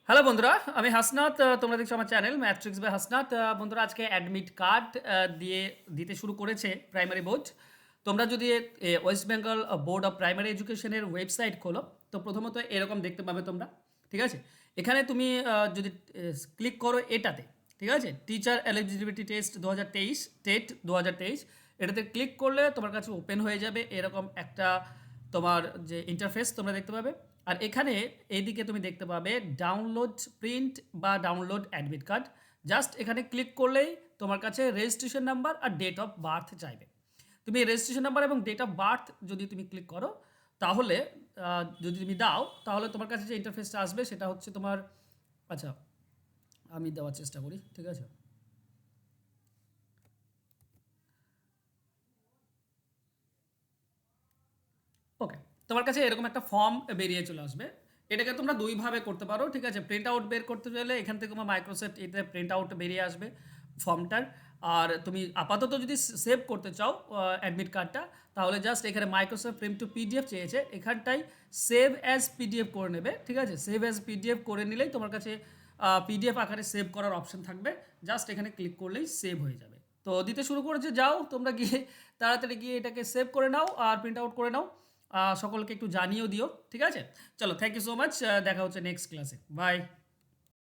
Hello বন্ধুরা, আমি হাসনাত। তোমরা দেখছো আমার চ্যানেল ম্যাট্রিক্স বাই হাসনাত। বন্ধুরা, আজকে অ্যাডমিট কার্ড দিতে শুরু করেছে প্রাইমারি বোর্ড। তোমরা যদি West Bengal board of primary এডুকেশনের ওয়েবসাইট খোলো, তো প্রথমত এরকম দেখতে পাবে তোমরা। ঠিক আছে, এখানে তুমি যদি ক্লিক করো এটাতে, ঠিক আছে, টিচার এলিজিবিলিটি টেস্ট 2023 টেট 2023, এটাতে ক্লিক করলে তোমার কাছে ওপেন হয়ে যাবে এরকম একটা তোমার যে ইন্টারফেস তোমরা দেখতে পাবে। আর এখানে এইদিকে তুমি দেখতে পাবে ডাউনলোড প্রিন্ট বা ডাউনলোড অ্যাডমিট কার্ড। জাস্ট এখানে ক্লিক করলেই তোমার কাছে রেজিস্ট্রেশন নাম্বার আর ডেট অফ বার্থ চাইবে। তুমি রেজিস্ট্রেশন নাম্বার এবং ডেট অফ বার্থ যদি তুমি ক্লিক করো, তাহলে যদি তুমি দাও, তাহলে তোমার কাছে যে ইন্টারফেসটা আসবে সেটা হচ্ছে তোমার, আচ্ছা আমি দেওয়ার চেষ্টা করি, ঠিক আছে। ওকে, তোমার কাছে এরকম একটা ফর্ম বেরিয়ে চলে আসবে। এটাকে তোমরা দুইভাবে করতে পারো, ঠিক আছে। প্রিন্ট আউট বের করতে চাইলে এখান থেকে তোমার মাইক্রোসফট এতে প্রিন্ট আউট বেরিয়ে আসবে ফর্মটার। আর তুমি আপাতত যদি সেভ করতে চাও অ্যাডমিট কার্ডটা, তাহলে জাস্ট এখানে মাইক্রোসফট প্রিন্ট টু পিডিএফ চেয়েছে, এখানটাই সেভ অ্যাজ পিডিএফ করে নেবে, ঠিক আছে। সেভ অ্যাজ পিডিএফ করে নিলেই তোমার কাছে পিডিএফ আকারে সেভ করার অপশন থাকবে। জাস্ট এখানে ক্লিক করলেই সেভ হয়ে যাবে। তো দিতে শুরু করেছে, যাও তোমরা গিয়ে তাড়াতাড়ি গিয়ে এটাকে সেভ করে নাও আর প্রিন্ট আউট করে নাও। সকলকে একটু জানিয়েও দিও, ঠিক আছে। চলো, থ্যাংক ইউ সো মাচ, দেখা হচ্ছে নেক্সট ক্লাসে, বাই।